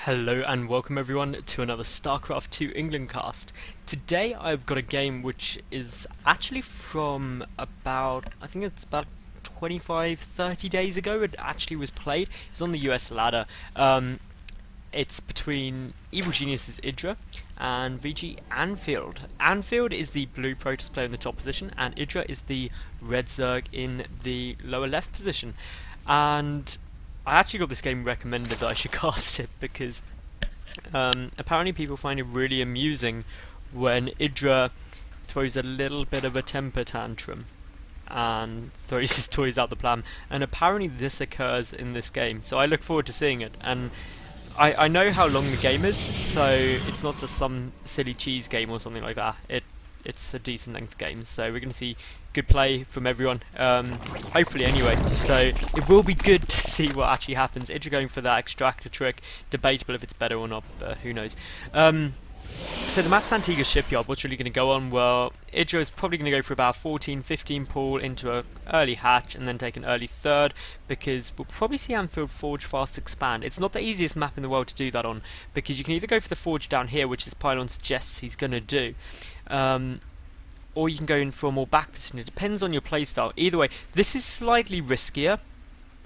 Hello and welcome everyone to another StarCraft 2 England cast. Today I've got a game which is actually from I think it's about 25-30 days ago it actually was played. It was on the US ladder. It's between Evil Genius's EGIdrA and vGAnfield. Anfield is the blue Protoss player in the top position and EGIdrA is the red Zerg in the lower left position. And I actually got this game recommended that I should cast it because apparently people find it really amusing when EGIdrA throws a little bit of a temper tantrum and throws his toys out the plan, and apparently this occurs in this game, so I look forward to seeing it. And I know how long the game is, so it's not just some silly cheese game or something like that. It's a decent length game, so we're going to see good play from everyone, hopefully anyway, so it will be good to see what actually happens. EGIdrA going for that extractor trick, debatable if it's better or not, but who knows. So the map's Antigua Shipyard. What's really going to go on? Well, EGIdrA is probably going to go for about 14-15 pull into an early hatch and then take an early third, because we'll probably see Anfield Forge fast expand. It's not the easiest map in the world to do that on, because you can either go for the Forge down here, which his pylon suggests he's going to do, or you can go in for a more back position. It depends on your playstyle. Either way, this is slightly riskier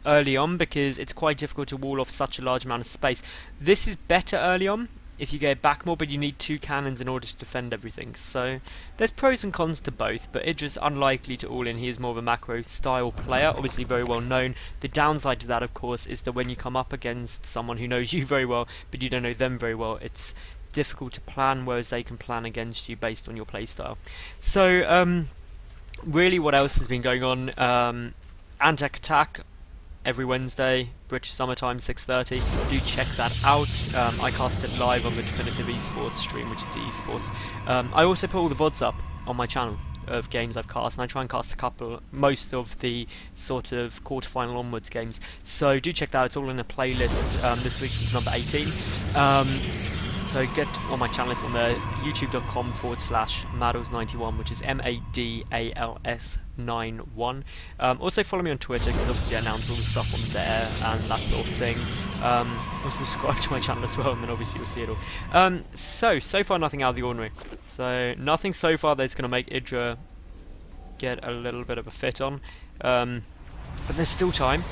early on because it's quite difficult to wall off such a large amount of space. This is better early on if you get back more, but you need 2 cannons in order to defend everything. So there's pros and cons to both, but EGIdra's unlikely to all in. He is more of a macro style player, obviously very well known. The downside to that, of course, is that when you come up against someone who knows you very well, but you don't know them very well, it's difficult to plan, whereas they can plan against you based on your playstyle. So really, what else has been going on? Antec Attack every Wednesday, British summertime, 6:30. Do check that out. I cast it live on the Definitive Esports stream, which is the esports. I also put all the VODs up on my channel of games I've cast, and I try and cast most of the sort of quarterfinal onwards games. So do check that out. It's all in a playlist. This week is number 18. So get on my channel, it's on there, youtube.com/Madals91, which is MADALS91. Also follow me on Twitter, because obviously I announce all the stuff on there and that sort of thing. Also subscribe to my channel as well, and then obviously you'll see it all. So far nothing out of the ordinary. So nothing so far that's going to make EGIdrA get a little bit of a fit on. But there's still time.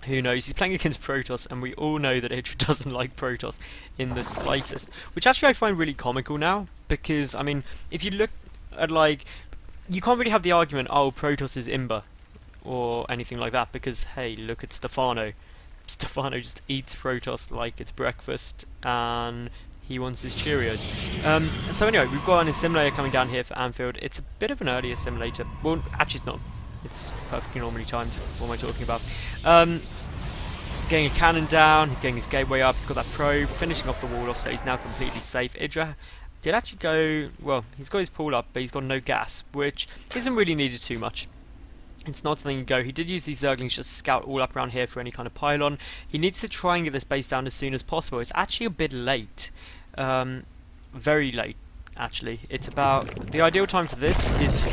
Who knows? He's playing against Protoss, and we all know that EGIdrA doesn't like Protoss in the slightest. Which actually I find really comical now, because, I mean, if you look at, like, you can't really have the argument, oh, Protoss is Imba, or anything like that, because, hey, look at Stefano. Stefano just eats Protoss like it's breakfast, and he wants his Cheerios. So anyway, we've got an assimilator coming down here for Anfield. It's a bit of an early assimilator. Well, actually it's not. It's perfectly normally timed. What am I talking about? Getting a cannon down, he's getting his gateway up, he's got that probe, finishing off the wall off, so he's now completely safe. EGIdrA did actually go, well, he's got his pull up, but he's got no gas, which isn't really needed too much. It's not something you go. He did use these Zerglings just to scout all up around here for any kind of pylon. He needs to try and get this base down as soon as possible. It's actually a bit late. Very late, actually. It's about, the ideal time for this is,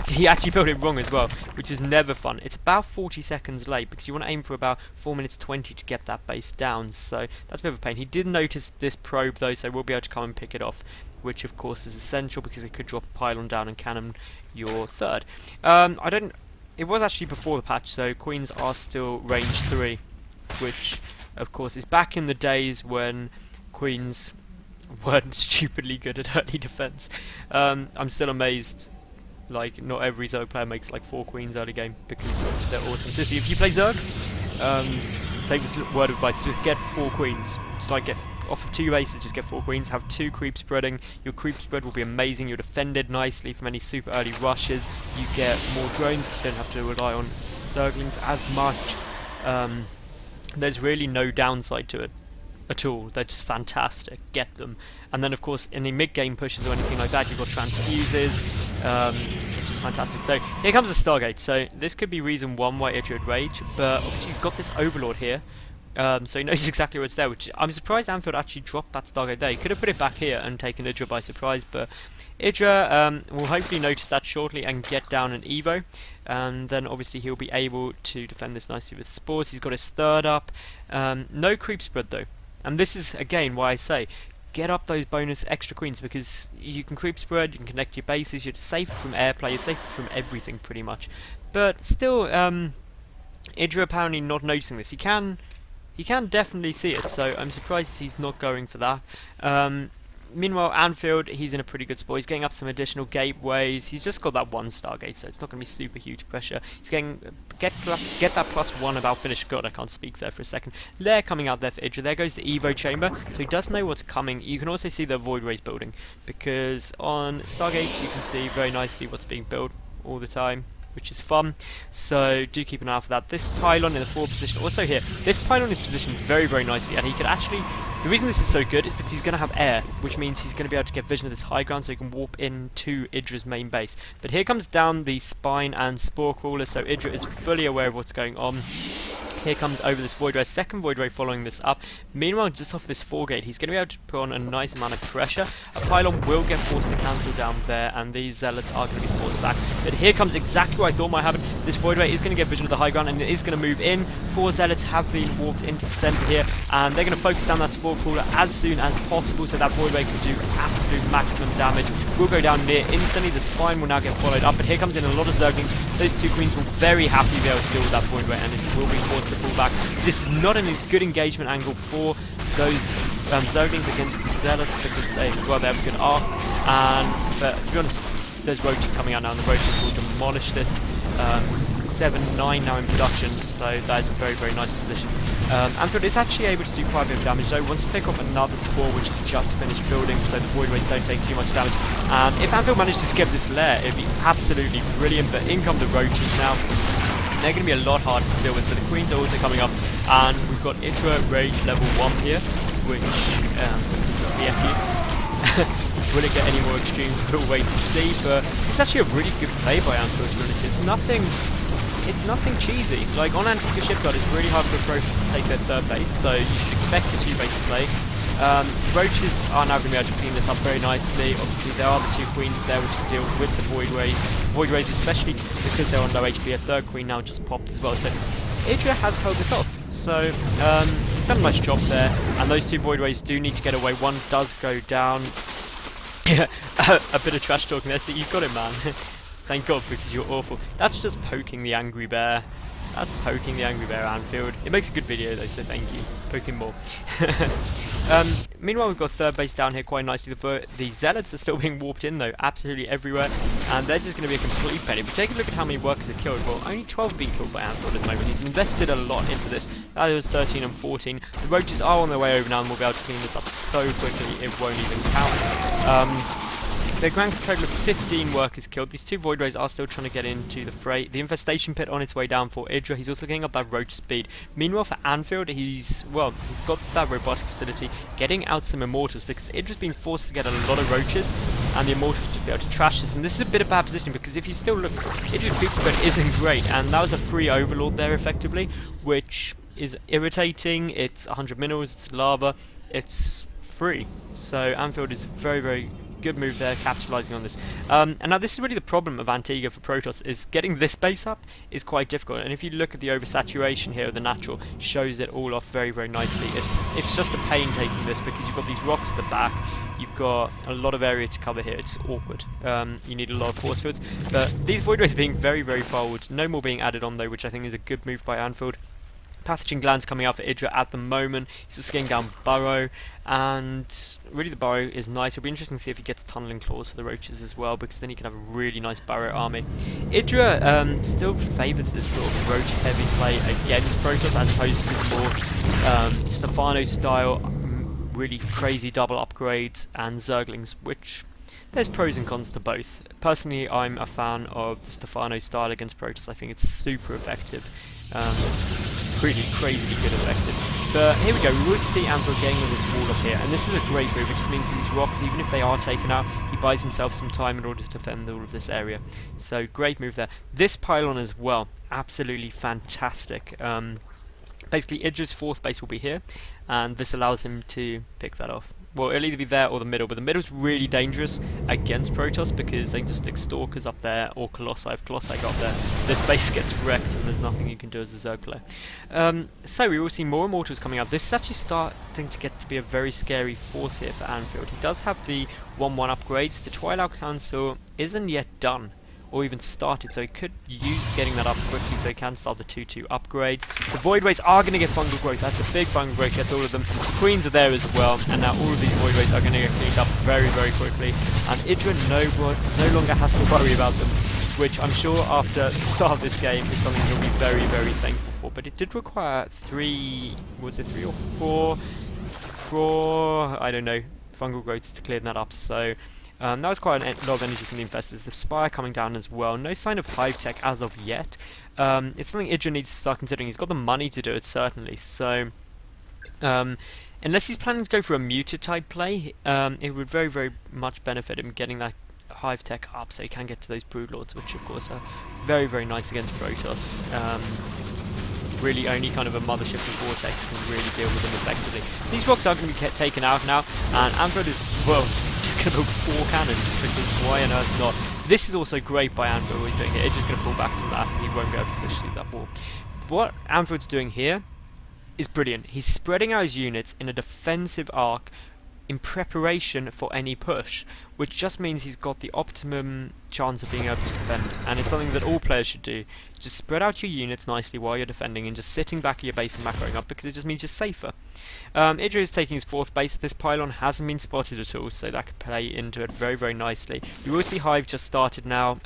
he actually built it wrong as well, which is never fun. It's about 40 seconds late, because you want to aim for about 4 minutes 20 to get that base down, so that's a bit of a pain. He did notice this probe though, so we'll be able to come and pick it off, which of course is essential, because it could drop a pylon down and cannon your third. It was actually before the patch, so Queens are still range 3, which of course is back in the days when Queens weren't stupidly good at early defense. I'm still amazed. Like, not every Zerg player makes like 4 Queens early game, because they're awesome. So if you play Zerg, take this word of advice, just get 4 Queens. Just like, get off of 2 bases, just get 4 Queens, have 2 creep spreading. Your creep spread will be amazing, you're defended nicely from any super early rushes, you get more drones, because you don't have to rely on Zerglings as much. There's really no downside to it at all. They're just fantastic. Get them. And then of course any mid-game pushes or anything like that, you've got transfuses. It's just fantastic. So here comes the Stargate. So this could be reason 1 why EGIdrA would rage, but obviously he's got this Overlord here. So he knows exactly where it's there, which I'm surprised Anfield actually dropped that Stargate there. He could have put it back here and taken EGIdrA by surprise, but EGIdrA will hopefully notice that shortly and get down an Evo, and then obviously he'll be able to defend this nicely with Spores. He's got his third up. No creep spread though. And this is, again, why I say, get up those bonus extra queens, because you can creep spread, you can connect your bases, you're safe from airplay, you're safe from everything pretty much. But still, EGIdrA apparently not noticing this. He can definitely see it, so I'm surprised he's not going for that. Meanwhile, Anfield, he's in a pretty good spot. He's getting up some additional gateways. He's just got that one Stargate, so it's not going to be super huge pressure. He's getting get that +1 about finish. God, I can't speak there for a second. Lair coming out there for EGIdrA. There goes the Evo chamber, so he does know what's coming. You can also see the Void Rays building, because on Stargate you can see very nicely what's being built all the time, which is fun, so do keep an eye out for that. This pylon in the forward position, also here, this pylon is positioned very, very nicely, and he could actually, the reason this is so good is because he's going to have air, which means he's going to be able to get vision of this high ground, so he can warp into EGIdRA's main base. But here comes down the spine and spore crawler, so EGIdRA is fully aware of what's going on. Here comes over this Void Ray, second Void Ray following this up. Meanwhile, just off this 4-gate, he's going to be able to put on a nice amount of pressure. A pylon will get forced to cancel down there, and these Zealots are going to be forced back. But here comes exactly what I thought might happen. This Void Ray is going to get vision of the high ground, and it is going to move in. 4 Zealots have been warped into the centre here, and they're going to focus down that Spore Crawler as soon as possible, so that Void Ray can do absolute maximum damage. Will go down near instantly. The spine will now get followed up, but here comes in a lot of Zerglings. Those 2 queens will very happily be able to deal with that Void Ray, and it will be forced to pull back. This is not a good engagement angle for those Zerglings against the Zealots, because they have a good arc, and to be honest, there's roaches coming out now, and the roaches will demolish this. 7-9 now in production, so that is a very, very nice position. Anfield is actually able to do quite a bit of damage though. Wants to pick off another Spore which is just finished building, so the Void Rays don't take too much damage. And if Anfield manages to skip this lair, it'd be absolutely brilliant, but in come the roaches now. They're going to be a lot harder to deal with, but the queens are also coming up, and we've got EGIdRA Rage level 1 here, which BFU. Will it get any more extreme? We'll wait and see, but it's actually a really good play by Anfield, to be honest. It's nothing cheesy. Like, on Antigua Shipyard, it's really hard for approach to take their third base, so you should expect a 2-base play. Roaches are now going to be able to clean this up very nicely. Obviously, there are the 2 queens there which can deal with the Void Rays. Void Rays, especially because they're on low HP, a third queen now just popped as well. So EGIdRA has held this off. So he's done a nice job there. And those 2 Void Rays do need to get away. One does go down. A bit of trash talking there. So you've got it, man. Thank God, because you're awful. That's just poking the angry bear. That's poking the angry bear, Anfield. It makes a good video though, so thank you. Poke him more. Meanwhile, we've got third base down here quite nicely. The Zealots are still being warped in though, absolutely everywhere, and they're just going to be a complete penny. But take a look at how many workers are killed. Well, only 12 being killed by Anfield at the moment. He's invested a lot into this. That was 13 and 14. The roaches are on their way over now, and we'll be able to clean this up so quickly it won't even count. The grand total of 15 workers killed. These 2 Void Rays are still trying to get into the fray. The infestation pit on its way down for EGIdRA. He's also getting up that roach speed. Meanwhile, for Anfield, he's got that robotic facility, getting out some immortals, because EGIdRA's been forced to get a lot of roaches, and the immortals to be able to trash this. And this is a bit of bad position, because if you still look, EGIdRA's creeper bed isn't great, and that was a free overlord there effectively, which is irritating. It's 100 minerals, it's lava, it's free. So Anfield is very, very good move there, capitalising on this. And now this is really the problem of Antigua for Protoss, is getting this base up is quite difficult. And if you look at the oversaturation here of the natural, shows it all off very, very nicely. It's just a pain taking this, because you've got these rocks at the back, you've got a lot of area to cover here. It's awkward. You need a lot of force fields. But these Void Rays being very, very bold. No more being added on though, which I think is a good move by Anfield. Pathogen glands coming out for EGIdRA at the moment. He's just getting down Burrow, and really the Burrow is nice. It'll be interesting to see if he gets tunneling claws for the roaches as well, because then he can have a really nice Burrow army. EGIdRA still favours this sort of roach heavy play against Protoss, as opposed to the more Stefano style, really crazy double upgrades and Zerglings, which there's pros and cons to both. Personally, I'm a fan of the Stefano style against Protoss. I think it's super effective. Really crazy good effective. But here we go, we will see Anfield getting on this wall up here, and this is a great move. It just means that these rocks, even if they are taken out, he buys himself some time in order to defend all of this area. So great move there. This pylon as well, absolutely fantastic. basically EGIdra's 4th base will be here, and this allows him to pick that off. Well, it'll either be there or the middle, but the middle's really dangerous against Protoss because they can just stick Stalkers up there or Colossi. If Colossi got there, this base gets wrecked and there's nothing you can do as a Zerg player. So we will see more Immortals coming out. This is actually starting to get to be a very scary force here for Anfield. He does have the 1-1 upgrades. The Twilight Council isn't yet done or even started, so he could use getting that up quickly so he can start the 2-2 upgrades. The Void Rays are going to get fungal growth. That's a big fungal growth, gets all of them. The Queens are there as well, and now all of these Void Rays are going to get cleaned up very, very quickly. And EGIdrA no longer has to worry about them, which I'm sure after the start of this game is something he'll be very, very thankful for. But it did require 3 or 4, I don't know, fungal growths to clear that up, so that was quite a lot of energy from the investors. The Spire coming down as well. No sign of Hive Tech as of yet. It's something EGIdrA needs to start considering. He's got the money to do it, certainly. So, unless he's planning to go for a muted type play, it would very, very much benefit him getting that Hive Tech up so he can get to those Broodlords, which of course are very, very nice against Protoss. Really only kind of a Mothership and Vortex can really deal with them effectively. These rocks are going to be taken out now, and Anfield is, well, just going to 4 cannons, because why on earth not? This is also great by Anfield, what he's doing here. It's just going to pull back from that, and he won't be able to push through that wall. What Anfield's doing here is brilliant. He's spreading out his units in a defensive arc in preparation for any push, which just means he's got the optimum chance of being able to defend, and it's something that all players should do. Just spread out your units nicely while you're defending and just sitting back at your base and macroing up, because it just means you're safer. EGIdrA is taking his 4th base. This pylon hasn't been spotted at all, so that could play into it very, very nicely. You will see Hive just started now.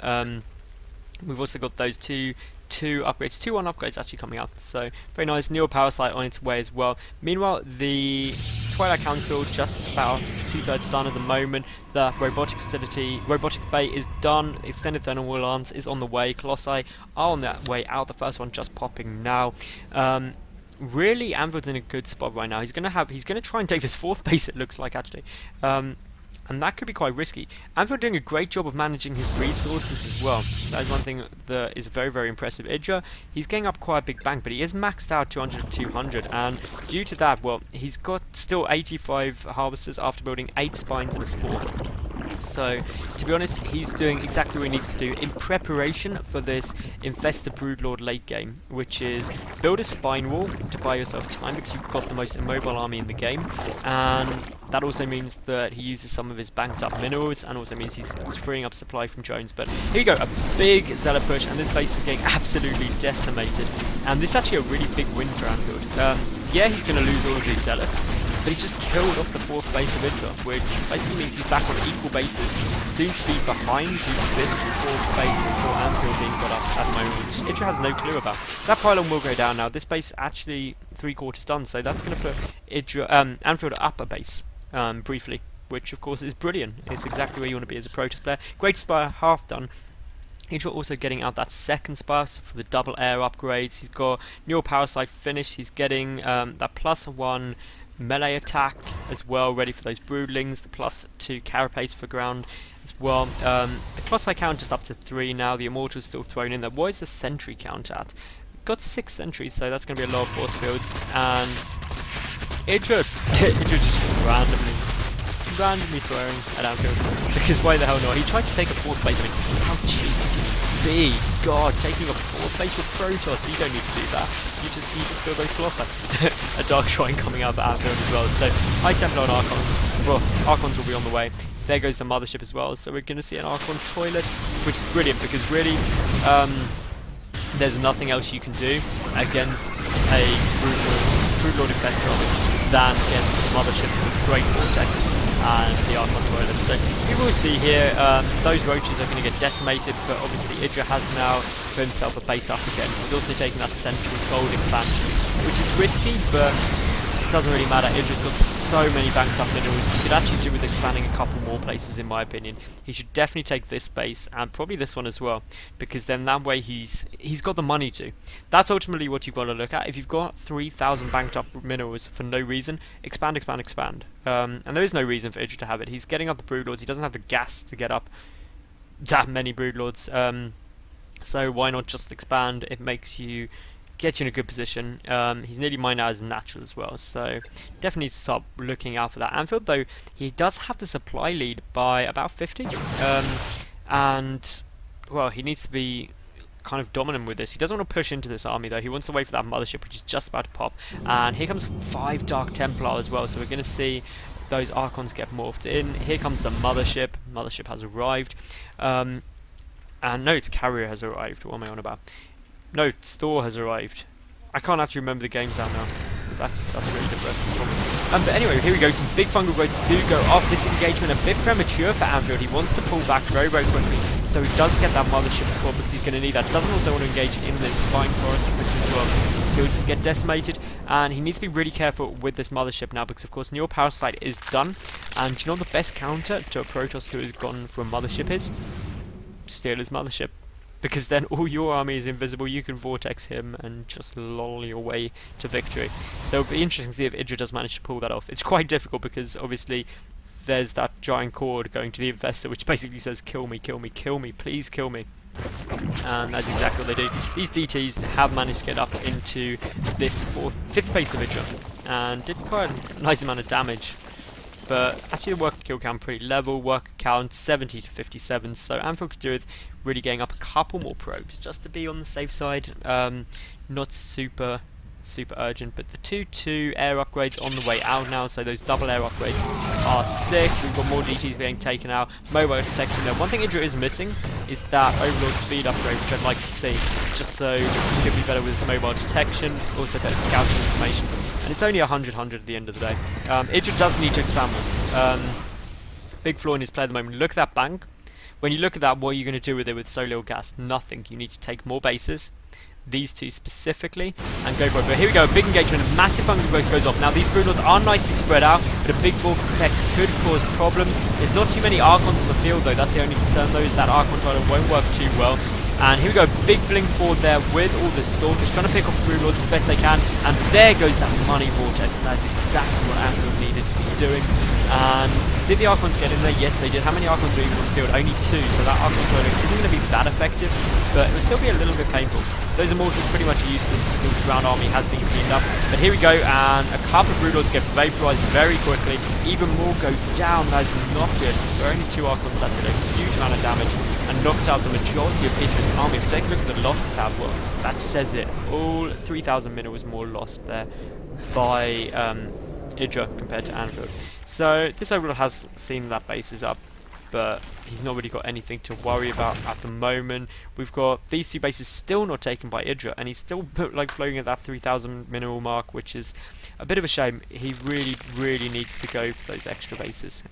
We've also got those two upgrades, 2-1 upgrades actually coming up, so very nice. Neo Power Site on its way as well. Meanwhile, the Twilight Council just about 2/3 done at the moment. The robotic bay is done. Extended Thermal Lance is on the way. Colossi are on their way out. The first one just popping now. Really, Anfield's in a good spot right now. He's gonna try and take this 4th base. It looks like actually. And that could be quite risky. Anfield doing a great job of managing his resources as well. That is one thing that is very, very impressive. EGIdrA, he's getting up quite a big bank, but he is maxed out 200 to 200, and due to that, well, he's got still 85 harvesters after building 8 spines and a spore. So, to be honest, he's doing exactly what he needs to do in preparation for this Infested Broodlord late game, which is build a spine wall to buy yourself time because you've got the most immobile army in the game, and that also means that he uses some of his banked up minerals, and also means he's freeing up supply from drones. But here you go, a big Zealot push, and this base is getting absolutely decimated, and this is actually a really big win for Anfield. Yeah, he's going to lose all of these Zealots, but he just killed off the 4th base of EGIdrA, which basically means he's back on equal bases, soon to be behind this 4th base for Anfield being got up at the moment, which EGIdrA has no clue about. That pylon will go down now. This base actually 3/4 done, so that's going to put Anfield up a base briefly, which of course is brilliant. It's exactly where you want to be as a Protoss player. Great Spire, half done. EGIdrA also getting out that 2nd Spire for the double air upgrades. He's got Neural Power Site finished. He's getting that +1 melee attack as well, ready for those broodlings. The +2 carapace for ground as well. The Colossi count just up to 3 now. The Immortals still thrown in there. What is the sentry count at? Got 6 sentries, so that's going to be a lot of force fields. And EGIdrA just randomly swearing at Anfield, because why the hell not? He tried to take a 4th base. I mean, how cheesy can you be? God, taking a 4th base with Protoss, you don't need to do that. You just build those Colossi. A Dark Shrine coming out of Anfield as well. So High Templar on Archons. Well, Archons will be on the way. There goes the Mothership as well. So we're going to see an Archon toilet, which is brilliant because really, there's nothing else you can do against a Broodlord Infestor than against the Mothership with Great Vortex and the Archon toilet. So we will see here, those roaches are going to get decimated, but obviously EGIdrA has now put himself a base up again. He's also taking that central gold expansion, which is risky, but it doesn't really matter. EGIdRA's got so many banked up minerals. He could actually do with expanding a couple more places, in my opinion. He should definitely take this base, and probably this one as well, because then that way he's got the money to. That's ultimately what you've got to look at. If you've got 3,000 banked up minerals for no reason, expand, expand, expand. And there is no reason for EGIdRA to have it. He's getting up the Broodlords. He doesn't have the gas to get up that many Broodlords. So why not just expand? It makes you get you in a good position. He's nearly mined out as natural as well, so definitely start looking out for that. Anfield, though, he does have the supply lead by about 50, and well, he needs to be kind of dominant with this. He doesn't want to push into this army, though. He wants to wait for that mothership, which is just about to pop. And here comes 5 Dark Templar as well, so we're going to see those Archons get morphed in. Here comes the mothership. Mothership has arrived. And no, its carrier has arrived. What am I on about? No, Thor has arrived. I can't actually remember the games out now. That's really depressing. But anyway, here we go. Some big fungal growths do go off. This engagement a bit premature for Anfield. He wants to pull back very, very quickly, so he does get that mothership squad, because he's going to need that. Doesn't also want to engage in this spine forest, which is well, he'll just get decimated. And he needs to be really careful with this mothership now, because of course Neo Parasite is done. And do you know what the best counter to a Protoss who has gone for a mothership is? Steal his mothership. Because then all your army is invisible, you can vortex him and just lol your way to victory. So it'll be interesting to see if EGIdrA does manage to pull that off. It's quite difficult because obviously there's that giant cord going to the Investor, which basically says kill me, kill me, kill me, please kill me. And that's exactly what they do. These DTs have managed to get up into this 5th base of EGIdrA and did quite a nice amount of damage. But actually the worker kill count pretty level, worker count 70 to 57, so Anfield could do with really getting up a couple more probes just to be on the safe side. Not super urgent, but the 2-2 air upgrades on the way out now, so those double air upgrades are sick. We've got more DTs being taken out, mobile detection there. One thing EGIdrA is missing is that overlord speed upgrade, which I'd like to see, just so he could be better with his mobile detection, also better scouting information. And it's only 100 at the end of the day. EGIdrA does need to expand this. Big flaw in his play at the moment. Look at that bank. When you look at that, what are you going to do with it with so little gas? Nothing. You need to take more bases, these two specifically, and go for it. But here we go, a big engagement, a massive fungal growth goes off. Now these Broodlords are nicely spread out, but a big bulk effect could cause problems. There's not too many Archons on the field though, that's the only concern though, is that Archon Rider won't work too well. And here we go, big blink forward there with all the Stalkers, trying to pick off Broodlords as best they can. And there goes that money vortex, and that's exactly what Anfield needed to be doing. And did the Archons get in there? Yes, they did. How many Archons were even on the field? Only 2, so that Archon Rider isn't going to be that effective, but it will still be a little bit painful. Those Immortals pretty much useless because the ground army has been cleaned up. But here we go, and a couple of Broodlords get vaporized very quickly. Even more go down. That is not good. There are only 2 Archons that did a huge amount of damage and knocked out the majority of EGIdRA's army. If we take a look at the lost tab, well, that says it. All 3,000 minerals more lost there by EGIdRA compared to Anfield. So this overall has seen that base is up, but he's not really got anything to worry about at the moment. We've got these 2 bases still not taken by EGIdRA, and he's still like floating at that 3,000 mineral mark, which is a bit of a shame. He really needs to go for those extra bases.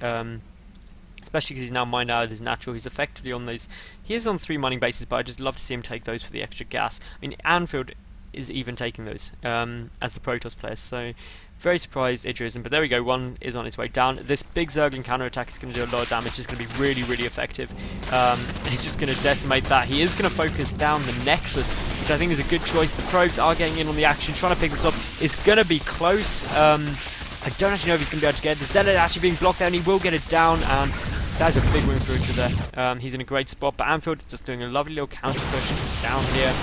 Especially because he's now mined out his natural. He's effectively on those. He is on 3 mining bases, but I'd just love to see him take those for the extra gas. I mean, Anfield is even taking those as the Protoss players, so very surprised EGIdRA isn't. But there we go, 1 is on its way down. This big Zergling counterattack is going to do a lot of damage. It's going to be really effective. He's just going to decimate that. He is going to focus down the Nexus, which I think is a good choice. The probes are getting in on the action, trying to pick this up. It's going to be close. I don't actually know if he's going to be able to get it. The Zealot actually being blocked there, and he will get it down, and that's a big win for EGIdRA there. He's in a great spot, but Anfield just doing a lovely little counter push down here.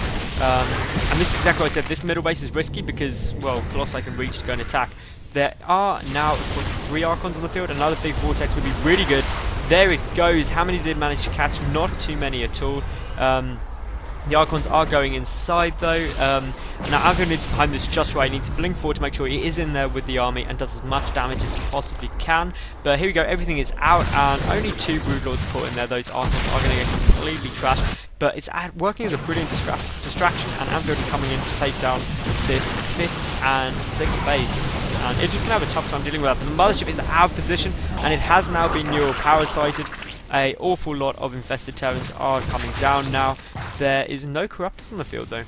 And this is exactly what I said. This middle base is risky because, well, Colossi can reach to go and attack. There are now, of course, 3 Archons on the field. Another big Vortex would be really good. There it goes. How many did manage to catch? Not too many at all. The Archons are going inside though. Now Anfield needs to time this just right. He needs to blink forward to make sure he is in there with the army and does as much damage as he possibly can. But here we go, everything is out and only 2 Broodlords caught in there. Those Archons are going to get completely trashed. But it's working as a brilliant distraction, and Anfield is coming in to take down this 5th and 6th base. And it's just going to have a tough time dealing with that. The mothership is out of position, and it has now been neural parasited. An awful lot of infested Terrans are coming down now. There is no Corruptors on the field though,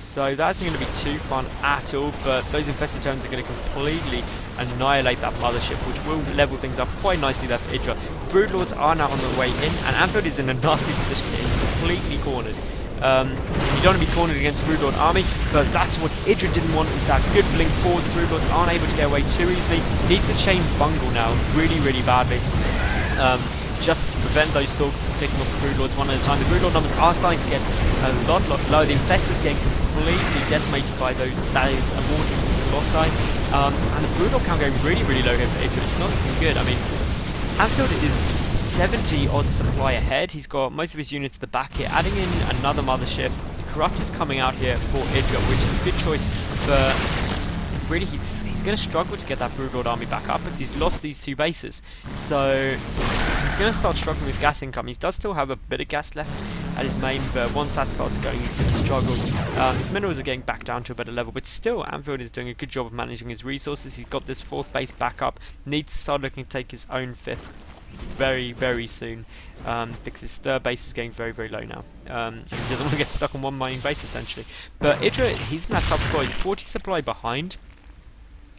so that's not going to be too fun at all. But those infested Terrans are going to completely annihilate that mothership, which will level things up quite nicely there for EGIdRA. Broodlords are now on the way in, and Anfield is in a nasty position. He is completely cornered. You don't want to be cornered against a Broodlord army, but that's what EGIdRA didn't want, is that good blink forward. The Broodlords aren't able to get away too easily. He needs to chain bungle now really badly. just to prevent those stalks from picking up the Brood Lords one at a time. The Brood Lord numbers are starting to get a lot lower. The Infestors getting completely decimated by those Immortals and Colossi. And the Brood Lord count going really low here for EGIdrA. It's not looking good. I mean, Anfield is 70 odd supply ahead. He's got most of his units at the back here, adding in another mothership. The Corrupt is coming out here for EGIdrA, which is a good choice, but really he's going to struggle to get that Brood Lord army back up because he's lost these 2 bases. So he's going to start struggling with gas income. He does still have a bit of gas left at his main, but once that starts going, he's going to struggle. His minerals are getting back down to a better level, but still Anfield is doing a good job of managing his resources. He's got this 4th base back up, needs to start looking to take his own 5th very soon, because his 3rd base is getting very low now. He doesn't want to get stuck on 1 mining base essentially. But EGIdrA, he's in that top spot. He's 40 supply behind.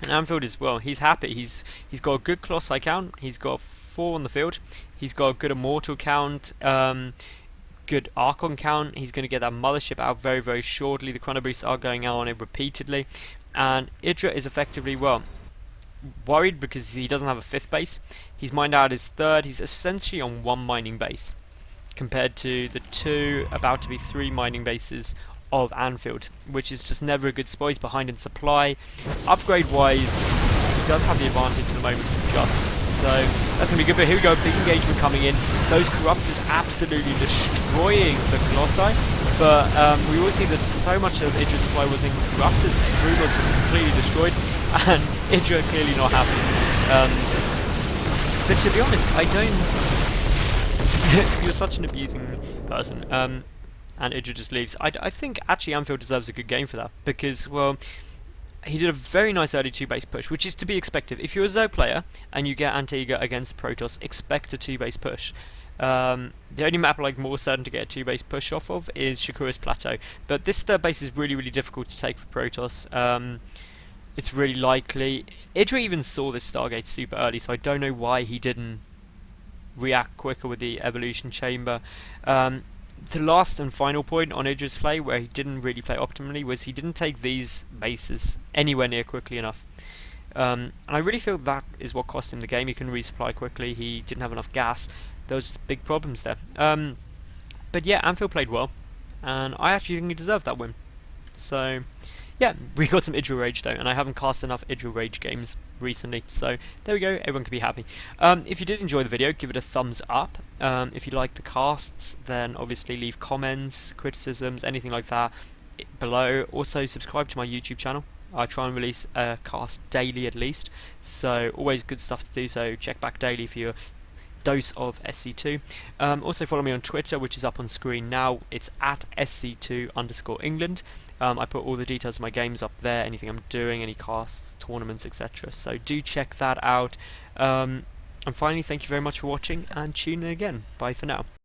And Anfield as well, he's happy. He's got a good Colossi count, he's got 4 on the field, he's got a good Immortal count, good Archon count. He's going to get that mothership out very shortly. The Chrono Boosts are going out on it repeatedly, and EGIdrA is effectively, well, worried because he doesn't have a 5th base. He's mined out his 3rd. He's essentially on 1 mining base compared to the 2, about to be 3 mining bases of Anfield, which is just never a good spot. He's behind in supply. Upgrade wise, he does have the advantage at the moment, just. So that's going to be good, but here we go, big engagement coming in. Those Corruptors absolutely destroying the Colossi, but we will see that so much of EGIdRA's supply was in Corruptors. Brood Lords just completely destroyed, and EGIdRA clearly not happy. But to be honest, I don't... You're such an abusing person. And EGIdRA just leaves. I think actually Anfield deserves a good game for that, because, well, he did a very nice early 2-base push, which is to be expected. If you're a Zerg player and you get Antigua against Protoss, expect a 2-base push. The only map like more certain to get a 2-base push off of is Shakura's Plateau, but this 3rd base is really difficult to take for Protoss. It's really likely. EGIdRA even saw this Stargate super early, so I don't know why he didn't react quicker with the Evolution Chamber. The last and final point on EGIdRA's play where he didn't really play optimally was he didn't take these bases anywhere near quickly enough. And I really feel that is what cost him the game. He couldn't resupply quickly, he didn't have enough gas, there was just big problems there. But yeah, Anfield played well, and I actually think he deserved that win. So yeah, we got some EGIdRA Rage though, and I haven't cast enough EGIdRA Rage games recently, so there we go, everyone can be happy. If you did enjoy the video, give it a thumbs up. If you like the casts, then obviously leave comments, criticisms, anything like that below. Also subscribe to my YouTube channel. I try and release a cast daily at least, so always good stuff to do, so check back daily for your dose of SC2. Also follow me on Twitter, which is up on screen now. It's at SC2_England. I put all the details of my games up there, anything I'm doing, any casts, tournaments, etc. So do check that out. And finally, thank you very much for watching, and tune in again. Bye for now.